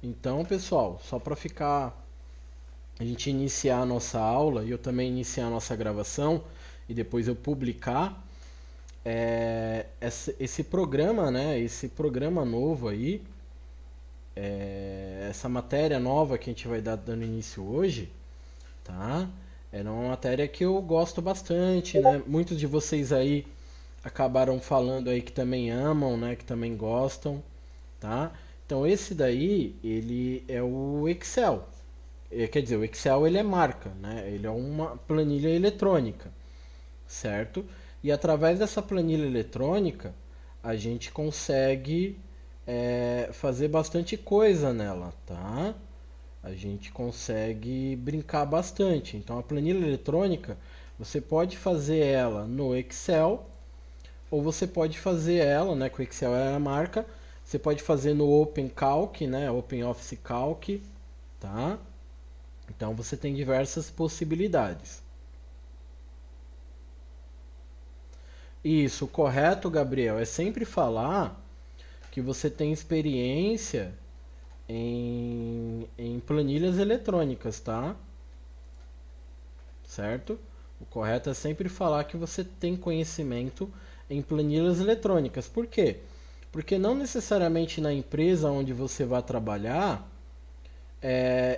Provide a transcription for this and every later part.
Então, pessoal, só para a gente iniciar a nossa aula e eu também iniciar a nossa gravação e depois eu publicar esse programa, né? Esse programa novo aí, essa matéria nova que a gente vai dar dando início hoje, tá? É uma matéria que eu gosto bastante, né? Muitos de vocês aí acabaram falando aí que também amam, né? Que também gostam, tá? Então esse daí, ele é o Excel. Quer dizer, o Excel ele é marca, né? Ele é uma planilha eletrônica, certo? E através dessa planilha eletrônica, a gente consegue fazer bastante coisa nela, tá? A gente consegue brincar bastante. Então a planilha eletrônica, você pode fazer ela no Excel ou você pode fazer ela, né, que o Excel é a marca, você pode fazer no OpenCalc, né, OpenOffice Calc, tá? Então você tem diversas possibilidades. Isso, o correto, Gabriel, é sempre falar que você tem experiência em planilhas eletrônicas, tá? Certo? O correto é sempre falar que você tem conhecimento em planilhas eletrônicas. Por quê? Porque não necessariamente na empresa onde você vai trabalhar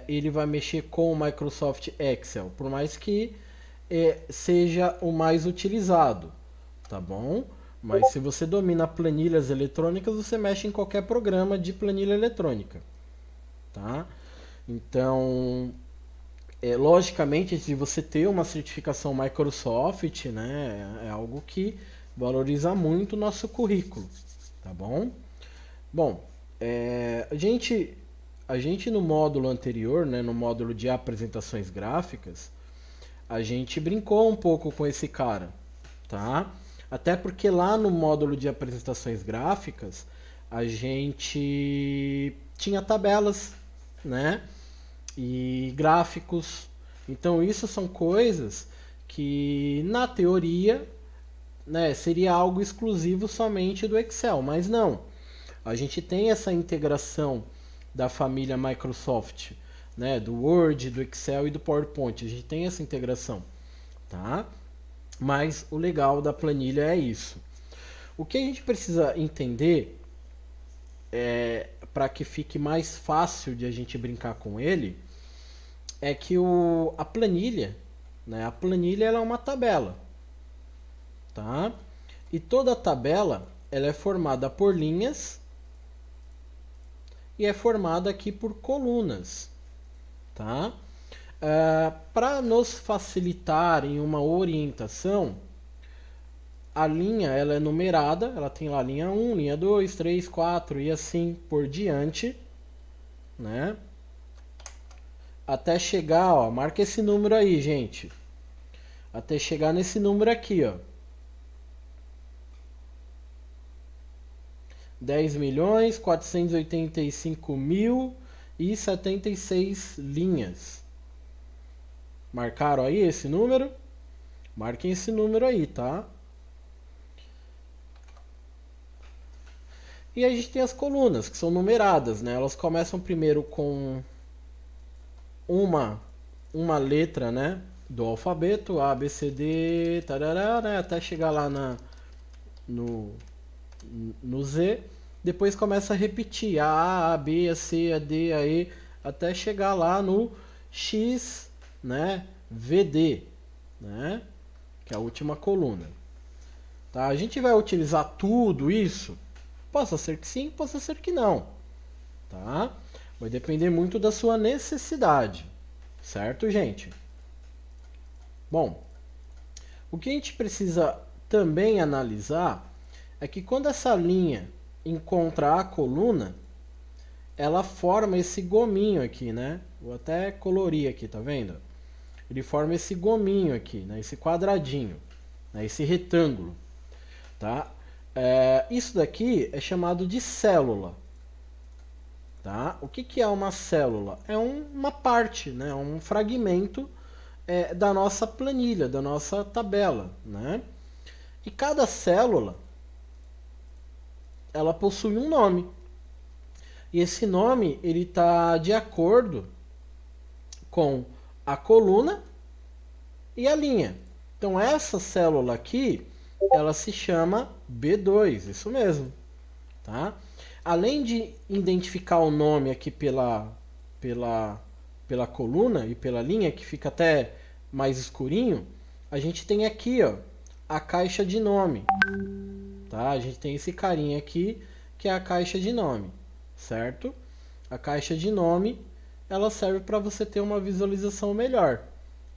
ele vai mexer com o Microsoft Excel, por mais que seja o mais utilizado, tá bom? Mas se você domina planilhas eletrônicas, você mexe em qualquer programa de planilha eletrônica, tá? Então, logicamente, se você ter uma certificação Microsoft, né, é algo que valoriza muito o nosso currículo, tá bom? Bom, a gente no módulo anterior, né, no módulo de apresentações gráficas, a gente brincou um pouco com esse cara, tá? Até porque lá no módulo de apresentações gráficas, a gente tinha tabelas, né? E gráficos. Então isso são coisas que na teoria, né, seria algo exclusivo somente do Excel, mas não. A gente tem essa integração da família Microsoft, né, do Word, do Excel e do PowerPoint. A gente tem essa integração, tá? Mas o legal da planilha é isso. O que a gente precisa entender para que fique mais fácil de a gente brincar com ele é que a planilha, né, a planilha ela é uma tabela, tá? E toda tabela ela é formada por linhas e é formada aqui por colunas, tá? Para nos facilitar em uma orientação, a linha ela é numerada, ela tem lá linha 1, linha 2, 3, 4 e assim por diante, né? Até chegar, ó, marca esse número aí, gente. Até chegar nesse número aqui, ó. 10.485.076 linhas. Marcaram aí esse número? Marquem esse número aí, tá? E a gente tem as colunas, que são numeradas, né? Elas começam primeiro com uma, uma letra, né? Do alfabeto, A, B, C, D, tarará, né? Até chegar lá no, no Z. Depois começa a repetir A, B, A, C, A, D, A, E, até chegar lá no X, né? VD, né? Que é a última coluna. Tá? A gente vai utilizar tudo isso? Possa ser que sim, possa ser que não. Tá? Vai depender muito da sua necessidade. Certo, gente? Bom, o que a gente precisa também analisar é que quando essa linha encontra a coluna, ela forma esse gominho aqui, né? Vou até colorir aqui, tá vendo? Ele forma esse gominho aqui, né? Esse quadradinho, né? Esse retângulo, tá? Isso daqui é chamado de célula, tá? O que, que é uma célula? É uma parte, né? Um fragmento da nossa planilha, da nossa tabela, né? E cada célula ela possui um nome. E esse nome ele está de acordo com a coluna e a linha. Então essa célula aqui, ela se chama B2, isso mesmo, tá? Além de identificar o nome aqui pela coluna e pela linha, que fica até mais escurinho, a gente tem aqui, ó, a caixa de nome, tá? A gente tem esse carinha aqui, que é a caixa de nome, certo? A caixa de nome, ela serve para você ter uma visualização melhor,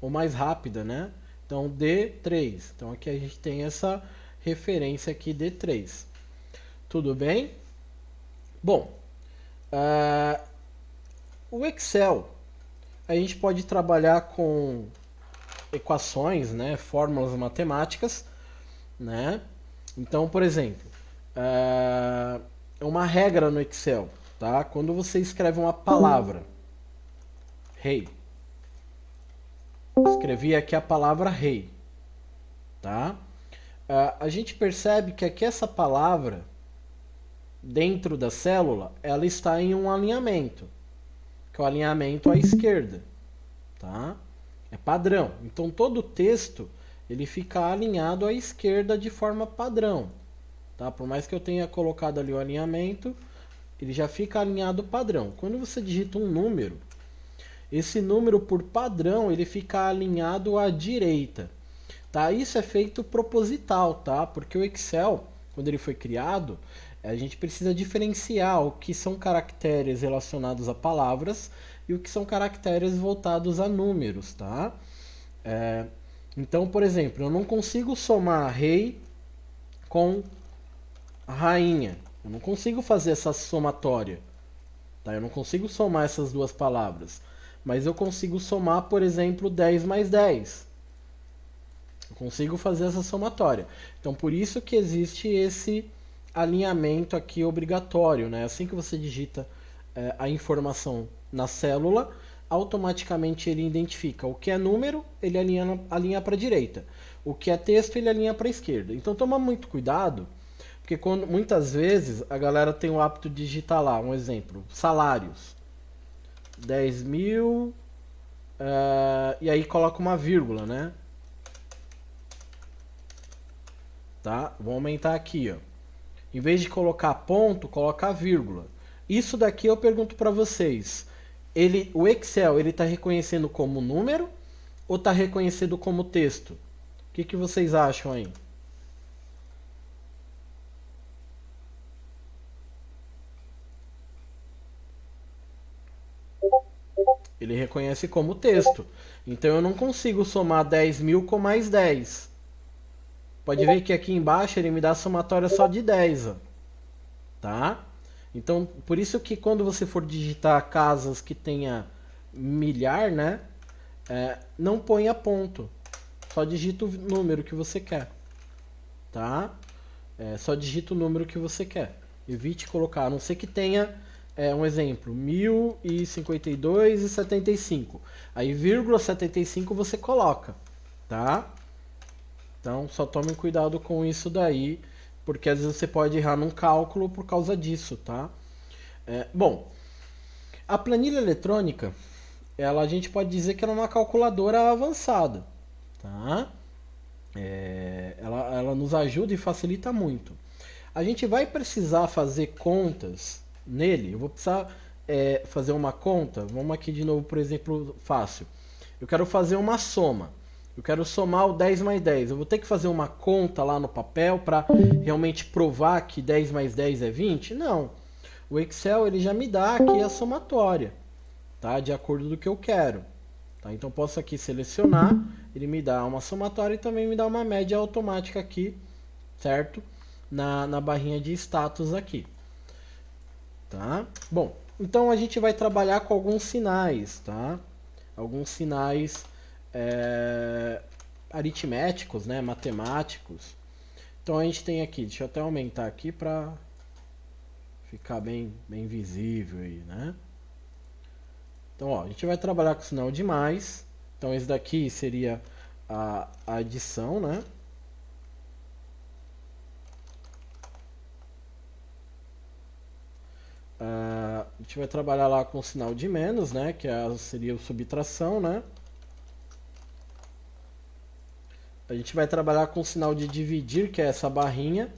ou mais rápida, né? Então, D3. Então, aqui a gente tem essa referência aqui, D3. Tudo bem? Bom, o Excel, a gente pode trabalhar com equações, né? Fórmulas matemáticas, né? Então, por exemplo, é uma regra no Excel, tá? Quando você escreve uma palavra, rei, escrevi aqui a palavra rei, tá? A gente percebe que aqui essa palavra, dentro da célula, ela está em um alinhamento, que é o alinhamento à esquerda, tá? É padrão. Então todo o texto ele fica alinhado à esquerda de forma padrão, tá? Por mais que eu tenha colocado ali o alinhamento, ele já fica alinhado padrão. Quando você digita um número, esse número por padrão ele fica alinhado à direita, tá? Isso é feito proposital, tá? Porque o Excel, quando ele foi criado, a gente precisa diferenciar o que são caracteres relacionados a palavras e o que são caracteres voltados a números, tá? Então, por exemplo, eu não consigo somar rei com rainha. Eu não consigo fazer essa somatória, tá? Eu não consigo somar essas duas palavras. Mas eu consigo somar, por exemplo, 10 mais 10. Eu consigo fazer essa somatória. Então, por isso que existe esse alinhamento aqui obrigatório, né? Assim que você digita a informação na célula, automaticamente ele identifica o que é número, ele alinha para a direita. O que é texto, ele alinha para a esquerda. Então, toma muito cuidado, porque muitas vezes a galera tem o hábito de digitar lá, um exemplo, salários. 10 mil, e aí coloca uma vírgula, né? Tá? Vou aumentar aqui, ó. Em vez de colocar ponto, coloca vírgula. Isso daqui eu pergunto para vocês. O Excel, ele está reconhecendo como número ou está reconhecendo como texto? O que vocês acham aí? Ele reconhece como texto. Então eu não consigo somar 10 mil com mais 10. Pode ver que aqui embaixo ele me dá a somatória só de 10. Ó. Tá? Então, por isso que quando você for digitar casas que tenha milhar, né? Não ponha ponto. Só digita o número que você quer. Tá? Só digita o número que você quer. Evite colocar, a não ser que tenha um exemplo, 1052,75. Aí, vírgula 75 você coloca. Tá? Então, só tome cuidado com isso daí, porque às vezes você pode errar num cálculo por causa disso, tá? Bom, a planilha eletrônica, a gente pode dizer que ela é uma calculadora avançada, tá? Ela nos ajuda e facilita muito. A gente vai precisar fazer contas nele. Eu vou precisar fazer uma conta. Vamos aqui de novo, por exemplo, fácil. Eu quero fazer uma soma. Eu quero somar o 10 mais 10. Eu vou ter que fazer uma conta lá no papel para realmente provar que 10 mais 10 é 20? Não. O Excel ele já me dá aqui a somatória, tá? De acordo do que eu quero. Tá? Então posso aqui selecionar, ele me dá uma somatória e também me dá uma média automática aqui, certo? Na barrinha de status aqui. Tá? Bom, então a gente vai trabalhar com alguns sinais, tá? Alguns sinais aritméticos, né? Matemáticos. Então a gente tem aqui, deixa eu até aumentar aqui para ficar bem visível aí, né? Então, ó, a gente vai trabalhar com o sinal de mais. Então, esse daqui seria a adição, né? A gente vai trabalhar lá com o sinal de menos, né? Que seria a subtração, né? A gente vai trabalhar com o sinal de dividir, que é essa barrinha.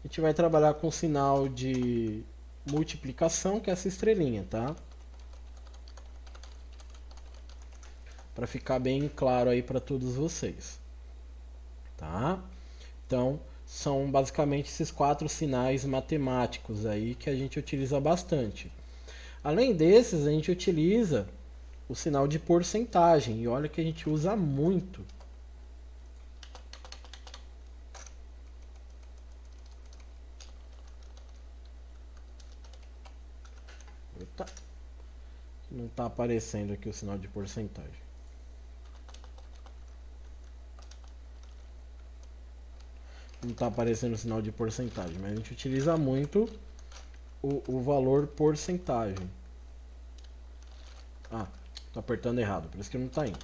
A gente vai trabalhar com o sinal de multiplicação, que é essa estrelinha, tá? Para ficar bem claro aí para todos vocês, tá? Então, são basicamente esses 4 sinais matemáticos aí que a gente utiliza bastante. Além desses, a gente utiliza o sinal de porcentagem, e olha que a gente usa muito. Eita, não está aparecendo aqui o sinal de porcentagem. Não está aparecendo o sinal de porcentagem, mas a gente utiliza muito o valor porcentagem. Ah, tô apertando errado, por isso que não está indo.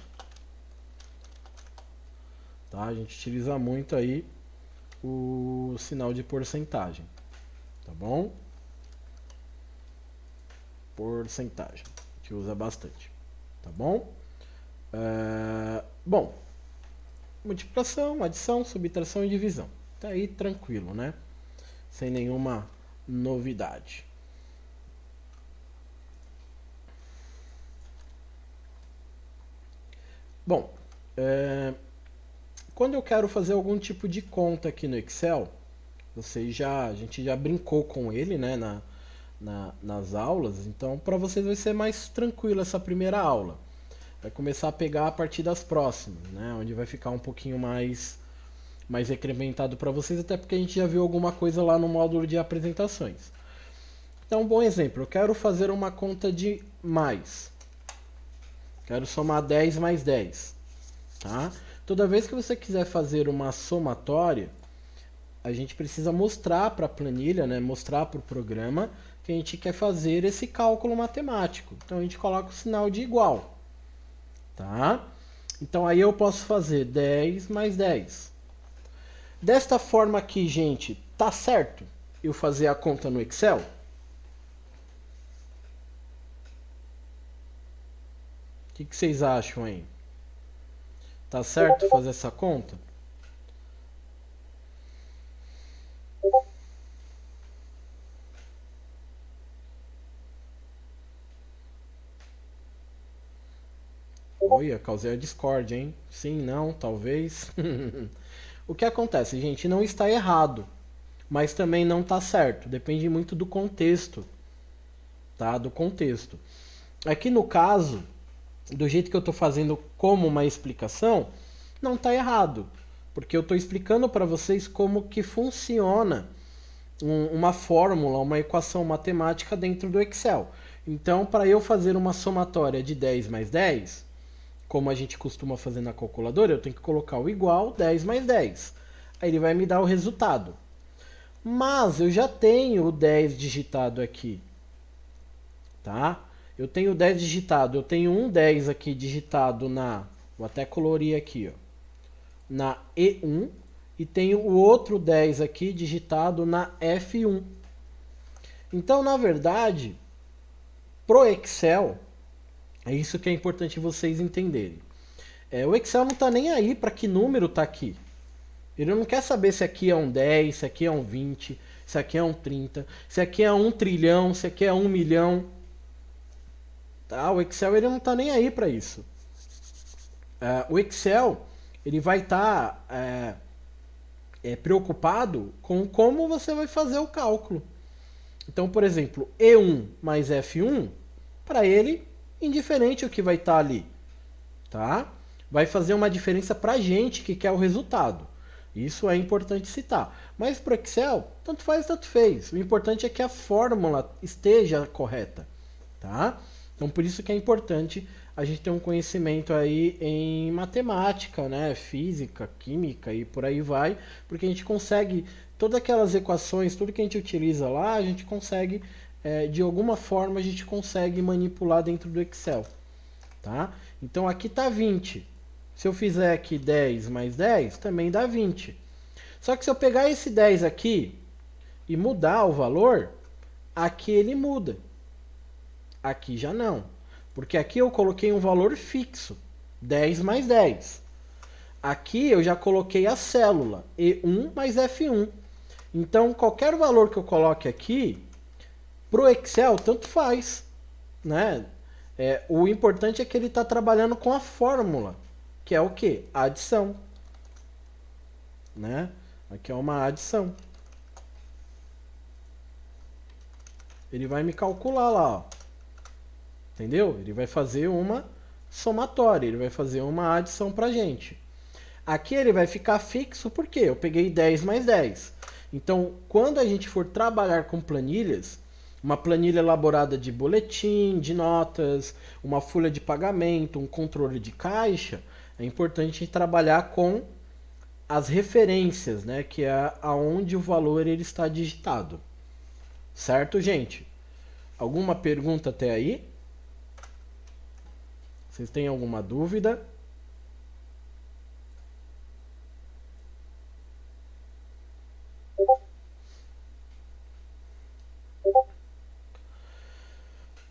Tá? A gente utiliza muito aí o sinal de porcentagem, tá bom? Porcentagem, a gente usa bastante, tá bom? Bom, multiplicação, adição, subtração e divisão. Tá aí tranquilo, né? Sem nenhuma novidade. Bom, quando eu quero fazer algum tipo de conta aqui no Excel, a gente já brincou com ele, né, nas aulas, então para vocês vai ser mais tranquilo essa primeira aula. Vai começar a pegar a partir das próximas, né, onde vai ficar um pouquinho mais incrementado para vocês, até porque a gente já viu alguma coisa lá no módulo de apresentações. Então, um bom exemplo, eu quero fazer uma conta de mais. Quero somar 10 mais 10. Tá? Toda vez que você quiser fazer uma somatória, a gente precisa mostrar para a planilha, né, mostrar para o programa que a gente quer fazer esse cálculo matemático. Então a gente coloca o sinal de igual. Tá? Então aí eu posso fazer 10 mais 10. Desta forma aqui, gente, tá certo eu fazer a conta no Excel? O que vocês acham aí? Tá certo fazer essa conta? Olha, causei a discórdia, hein? Sim, não, talvez. O que acontece, gente, não está errado, mas também não está certo. Depende muito do contexto, tá? Do contexto. Aqui no caso, do jeito que eu estou fazendo como uma explicação, não está errado, porque eu estou explicando para vocês como que funciona uma fórmula, uma equação matemática dentro do Excel. Então, para eu fazer uma somatória de 10 mais 10, como a gente costuma fazer na calculadora, eu tenho que colocar o igual 10 mais 10. Aí ele vai me dar o resultado. Mas eu já tenho o 10 digitado aqui. Tá? Eu tenho o 10 digitado. Eu tenho um 10 aqui digitado na... Vou até colorir aqui, ó. Na E1. E tenho o outro 10 aqui digitado na F1. Então, na verdade, pro Excel... É isso que é importante vocês entenderem. O Excel não está nem aí para que número está aqui. Ele não quer saber se aqui é um 10, se aqui é um 20, se aqui é um 30, se aqui é 1 trilhão, se aqui é 1 milhão. Tá? O Excel ele não está nem aí para isso. O Excel ele vai estar preocupado com como você vai fazer o cálculo. Então, por exemplo, E1 mais F1, para ele indiferente o que vai estar ali, tá? Vai fazer uma diferença para a gente que quer o resultado. Isso é importante citar. Mas para o Excel, tanto faz, tanto fez. O importante é que a fórmula esteja correta, tá? Então por isso que é importante a gente ter um conhecimento aí em matemática, né? Física, química e por aí vai, porque a gente consegue todas aquelas equações, tudo que a gente utiliza lá, a gente consegue de alguma forma a gente consegue manipular dentro do Excel, tá? Então aqui tá 20. Se eu fizer aqui 10 mais 10, também dá 20. Só que se eu pegar esse 10 aqui e mudar o valor, aqui ele muda. Aqui já não. Porque aqui eu coloquei um valor fixo. 10 mais 10. Aqui eu já coloquei a célula. E1 mais F1. Então, qualquer valor que eu coloque aqui, para o Excel, tanto faz. Né? O importante é que ele está trabalhando com a fórmula. Que é o quê? A adição. Né? Aqui é uma adição. Ele vai me calcular lá, ó. Entendeu? Ele vai fazer uma somatória, ele vai fazer uma adição pra gente. Aqui ele vai ficar fixo porque eu peguei 10 mais 10. Então, quando a gente for trabalhar com planilhas, uma planilha elaborada de boletim, de notas, uma folha de pagamento, um controle de caixa, é importante trabalhar com as referências, né, que é aonde o valor ele está digitado. Certo, gente? Alguma pergunta até aí? Vocês têm alguma dúvida?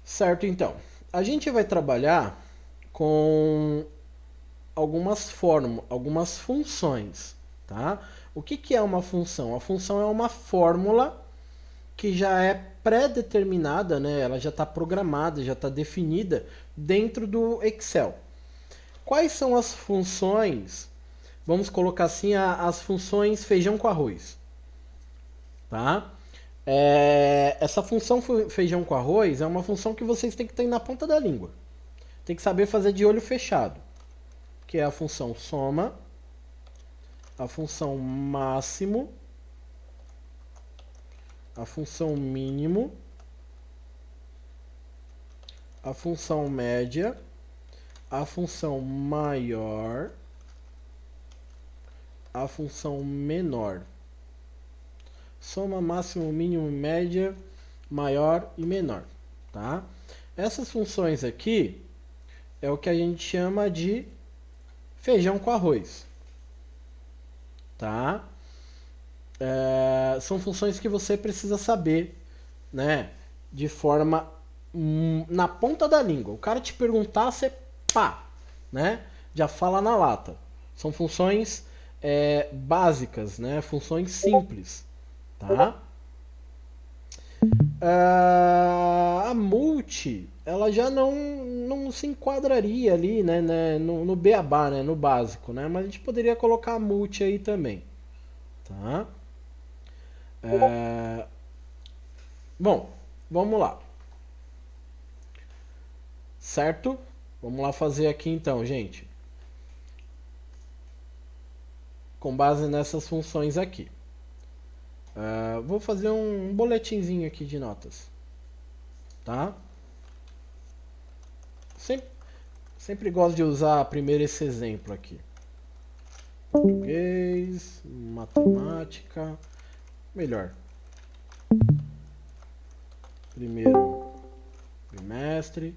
Certo, então. A gente vai trabalhar com algumas funções, tá? O que é uma função? A função é uma fórmula que já é pré-determinada, né? Ela já está programada, já está definida dentro do Excel. Quais são as funções? Vamos colocar assim as funções feijão com arroz, tá? Essa função feijão com arroz é uma função que vocês têm que ter na ponta da língua. Tem que saber fazer de olho fechado, que é a função soma, a função máximo, a função mínimo, a função média, a função maior, a função menor. Soma, máximo, mínimo, média, maior e menor, tá? Essas funções aqui é o que a gente chama de feijão com arroz, tá? São funções que você precisa saber, né? De forma na ponta da língua. O cara te perguntar, você pá, né? Já fala na lata. São funções básicas, né? Funções simples, tá? A multi, ela já não se enquadraria ali, né, no beabá, né, no básico, né? Mas a gente poderia colocar a multi aí também, tá? Bom, vamos lá. Certo? Vamos lá fazer aqui então, gente. Com base nessas funções aqui. Vou fazer um boletinzinho aqui de notas. Tá? Sempre gosto de usar primeiro esse exemplo aqui. Português, matemática, melhor. Primeiro trimestre.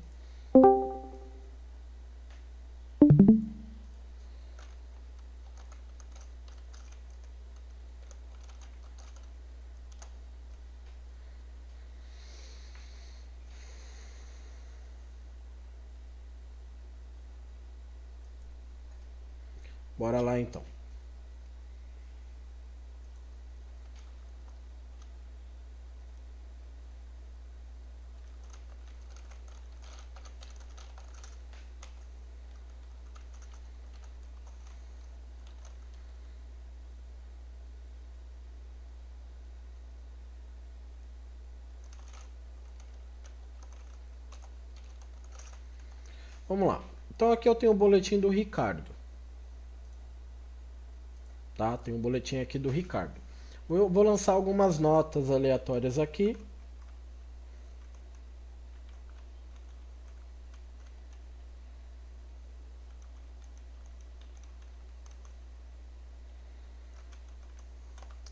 Bora lá então. Vamos lá. Então aqui eu tenho o boletim do Ricardo. Tá? Tem um boletim aqui do Ricardo. Eu vou lançar algumas notas aleatórias aqui.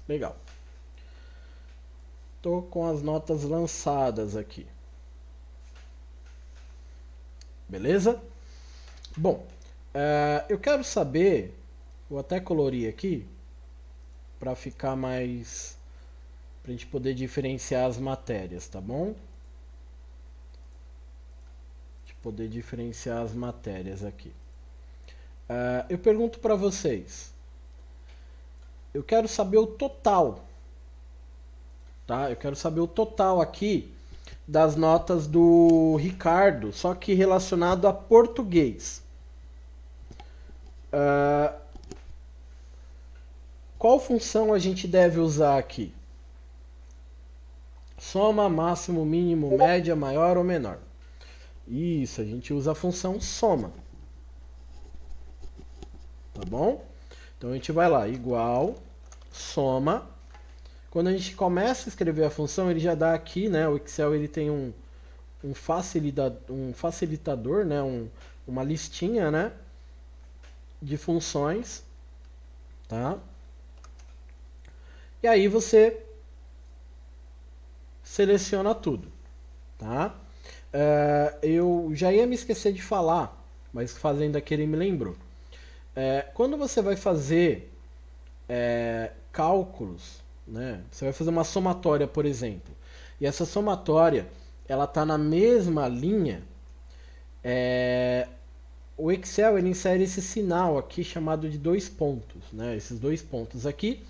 Legal. Tô com as notas lançadas aqui. Beleza? Bom, eu quero saber, vou até colorir aqui, para ficar mais, pra gente poder diferenciar as matérias, tá bom? Poder diferenciar as matérias aqui. Eu pergunto para vocês. Eu quero saber o total, tá? Eu quero saber o total aqui das notas do Ricardo, só que relacionado a português. Qual função a gente deve usar aqui? Soma, máximo, mínimo, média, maior ou menor? Isso, a gente usa a função soma. Tá bom? Então a gente vai lá, igual, soma. Quando a gente começa a escrever a função, ele já dá aqui, né? O Excel ele tem um facilitador, né? Uma listinha, né? De funções, tá? E aí você seleciona tudo, tá? Eu já ia me esquecer de falar, mas fazendo aqui ele me lembrou. Quando você vai fazer cálculos, né? Você vai fazer uma somatória, por exemplo, e essa somatória ela está na mesma linha, o Excel ele insere esse sinal aqui chamado de dois pontos, né? Esses dois pontos aqui,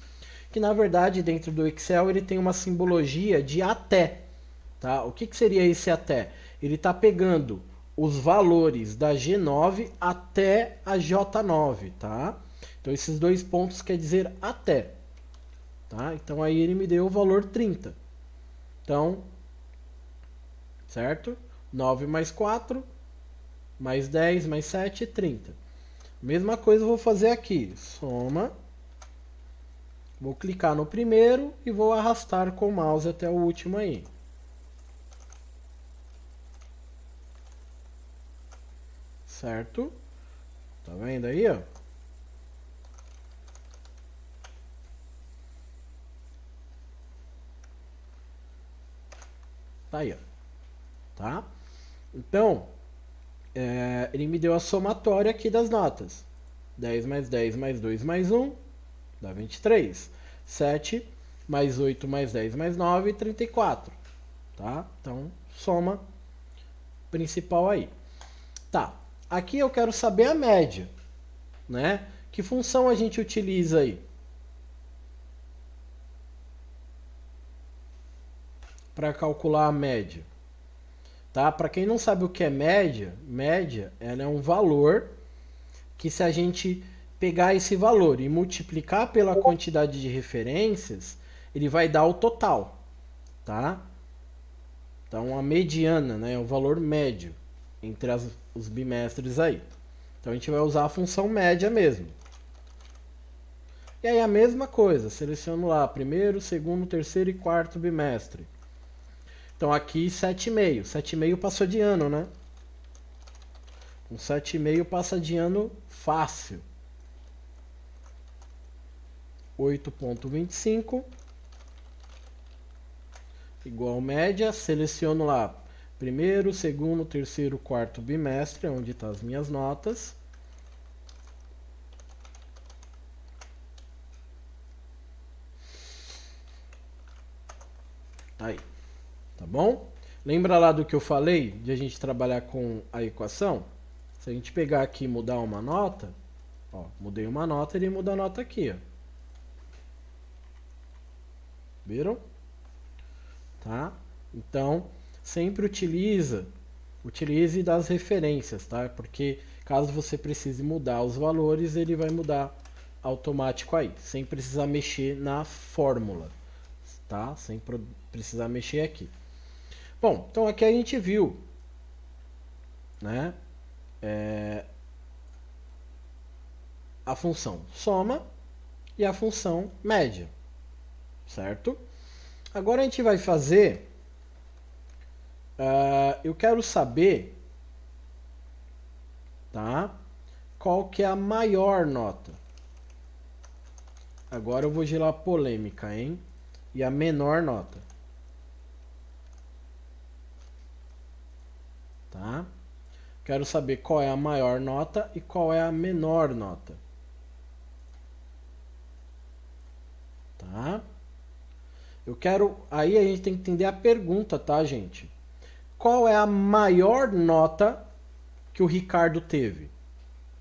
que na verdade dentro do Excel ele tem uma simbologia de até, tá? O que seria esse até? Ele está pegando os valores da G9 até a J9, tá? Então esses dois pontos quer dizer até, tá? Então aí ele me deu o valor 30. Então, certo? 9 mais 4, mais 10, mais 7, 30. Mesma coisa eu vou fazer aqui. Soma. Vou clicar no primeiro e vou arrastar com o mouse até o último aí. Certo? Tá vendo aí, ó? Tá aí, ó. Tá? Então, ele me deu a somatória aqui das notas. 10 mais 10 mais 2 mais 1 dá 23. 7 mais 8 mais 10 mais 9, 34. Tá? Então, soma principal aí. Tá. Aqui eu quero saber a média, né? Que função a gente utiliza aí? Para calcular a média. Tá? Para quem não sabe o que é média, média ela é um valor que se a gente pegar esse valor e multiplicar pela quantidade de referências, ele vai dar o total, tá? Então a mediana, né, é o valor médio entre os bimestres aí. Então a gente vai usar a função média mesmo. E aí a mesma coisa, seleciono lá primeiro, segundo, terceiro e quarto bimestre. Então aqui 7,5. 7,5 passou de ano, né? Com 7,5 passa de ano fácil. 8,25 igual média, seleciono lá primeiro, segundo, terceiro, quarto bimestre, onde estão as minhas notas. Aí, tá bom? Lembra lá do que eu falei de a gente trabalhar com a equação? Se a gente pegar aqui e mudar uma nota, ó, mudei uma nota, ele muda a nota aqui, ó. Viram? Tá? Então, sempre utilize das referências, tá? Porque caso você precise mudar os valores, ele vai mudar automático aí, sem precisar mexer na fórmula, tá? Sem precisar mexer aqui. Bom, então aqui a gente viu, né? A função soma e a função média, certo? Agora a gente vai fazer, eu quero saber, tá? Qual que é a maior nota? Agora eu vou gerar polêmica, hein? E a menor nota. Tá? Quero saber qual é a maior nota e qual é a menor nota. tá? Eu quero, aí a gente tem que entender a pergunta, tá, gente? Qual é a maior nota que o Ricardo teve?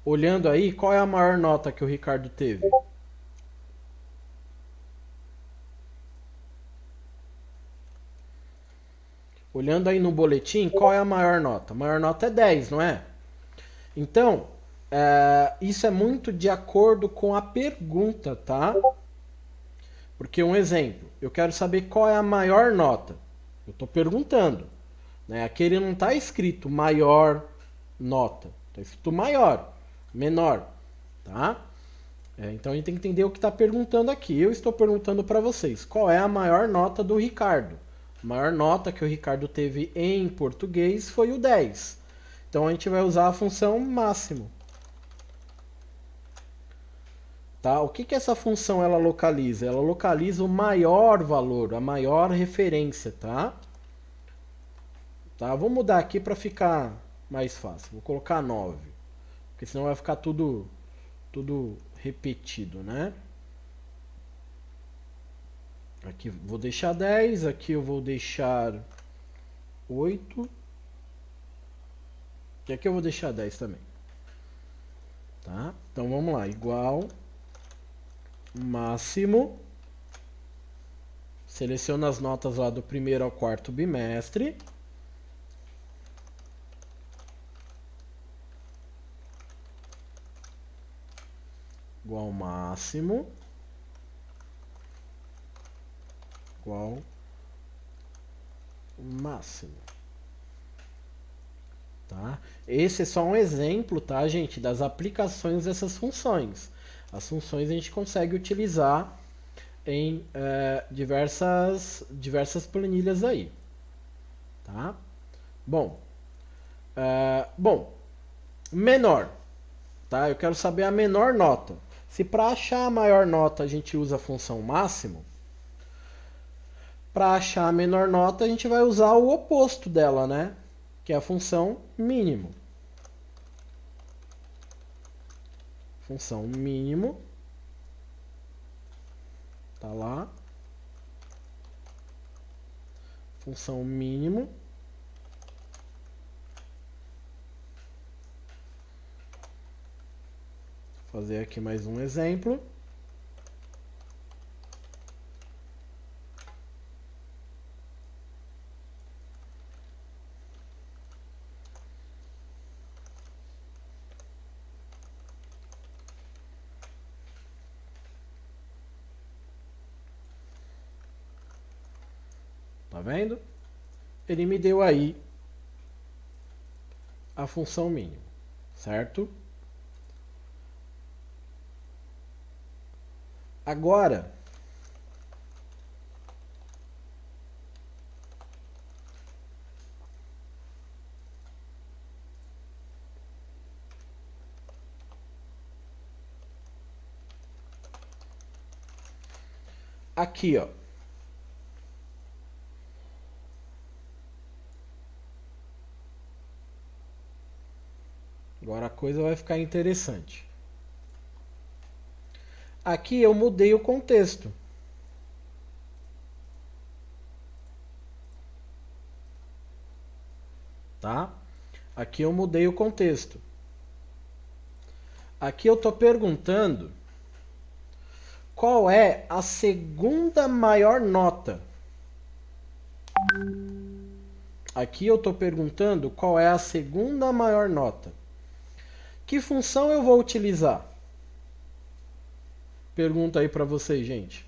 Olhando aí, qual é a maior nota que o Ricardo teve? Olhando aí no boletim, qual é a maior nota? A maior nota é 10, não é? Então, isso é muito de acordo com a pergunta, tá? Porque um exemplo, eu quero saber qual é a maior nota. Eu estou perguntando. Né? Aqui ele não está escrito maior nota. Está escrito maior, menor. Tá? Então a gente tem que entender o que está perguntando aqui. Eu estou perguntando para vocês qual é a maior nota do Ricardo. A maior nota que o Ricardo teve em português foi o 10. Então a gente vai usar a função máximo. Tá? O que, que essa função ela localiza? Ela localiza o maior valor, a maior referência, tá? Tá? Vou mudar aqui para ficar mais fácil. Vou colocar 9, porque senão vai ficar tudo repetido, né? Aqui vou deixar 10, aqui eu vou deixar 8. E aqui eu vou deixar 10 também. Tá? Então vamos lá, igual máximo. Seleciona as notas lá do primeiro ao quarto bimestre. Igual máximo. Igual máximo. Tá? Esse é só um exemplo, tá, gente, das aplicações dessas funções. As funções a gente consegue utilizar em diversas planilhas aí. Tá? Bom, menor. Tá? Eu quero saber a menor nota. Se para achar a maior nota a gente usa a função máximo, para achar a menor nota a gente vai usar o oposto dela, né? Que é a função mínimo. Função mínimo. Tá lá. Função mínimo. Vou fazer aqui mais um exemplo. Tá vendo? Ele me deu aí a função mínima, certo? Agora, aqui, ó. Agora a coisa vai ficar interessante. Aqui eu mudei o contexto. Tá? Aqui eu mudei o contexto. Aqui eu estou perguntando qual é a segunda maior nota. Aqui eu estou perguntando qual é a segunda maior nota. Que função eu vou utilizar? Pergunta aí para vocês, gente.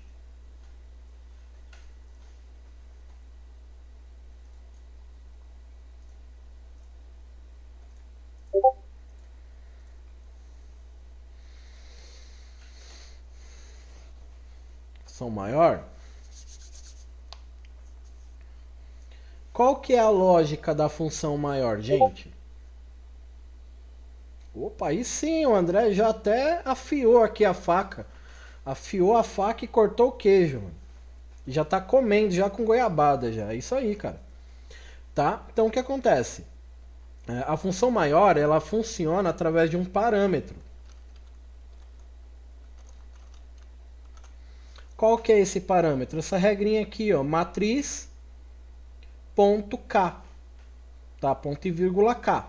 Função maior? Qual que é a lógica da função maior, gente? Opa, aí sim, o André já até afiou aqui a faca. Afiou a faca e cortou o queijo, mano. Já tá comendo, já com goiabada já. É isso aí, cara. Tá? Então o que acontece? A função maior, ela funciona através de um parâmetro. Qual que é esse parâmetro? Essa regrinha aqui, ó, matriz ponto K, tá? Ponto e vírgula K.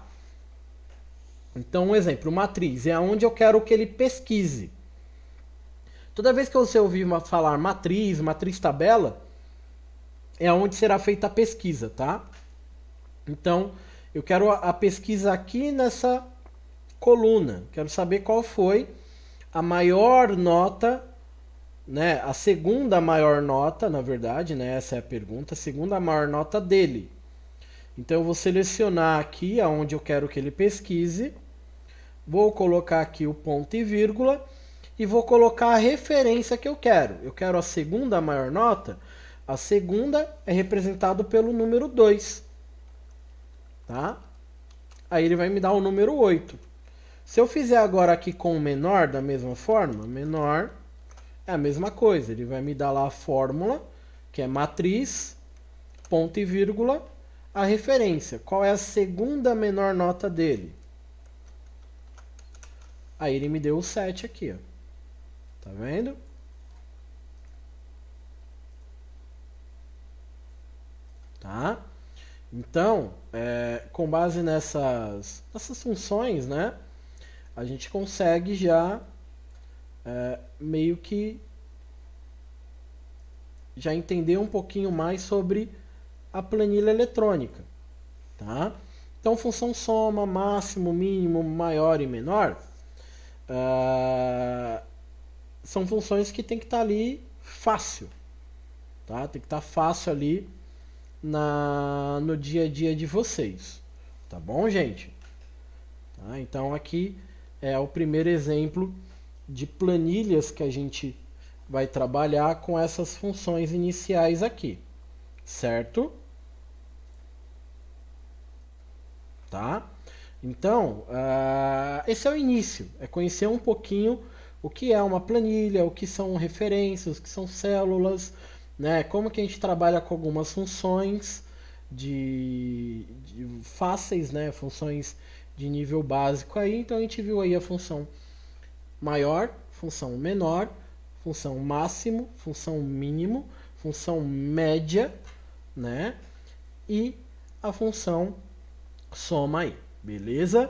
Então, um exemplo, matriz é onde eu quero que ele pesquise. Toda vez que você ouvir falar matriz tabela, é onde será feita a pesquisa, tá? Então, eu quero a pesquisa aqui nessa coluna. Quero saber qual foi a maior nota, né? A segunda maior nota, na verdade, né? Essa é a pergunta. A segunda maior nota dele. Então, eu vou selecionar aqui aonde eu quero que ele pesquise. Vou colocar aqui o ponto e vírgula. E vou colocar a referência que eu quero. Eu quero a segunda maior nota. A segunda é representado pelo número 2. Tá? Aí ele vai me dar o número 8. Se eu fizer agora aqui com o menor, da mesma forma, menor é a mesma coisa. Ele vai me dar lá a fórmula, que é matriz, ponto e vírgula, a referência. Qual é a segunda menor nota dele? Aí ele me deu o 7 aqui, ó. Tá vendo? Tá? Então, com base nessas funções, né? A gente consegue já meio que já entender um pouquinho mais sobre a planilha eletrônica, tá? Então, função soma, máximo, mínimo, maior e menor, são funções que tem que estar ali fácil, tá? Tem que estar fácil ali no dia a dia de vocês, tá bom, gente? Tá? Então, aqui é o primeiro exemplo de planilhas que a gente vai trabalhar com essas funções iniciais aqui, certo? Tá? Então, esse é o início, é conhecer um pouquinho o que é uma planilha, o que são referências, o que são células, né? Como que a gente trabalha com algumas funções de fáceis, né? Funções de nível básico aí. Então a gente viu aí a função maior, função menor, função máximo, função mínimo, função média, né? E a função soma aí, beleza?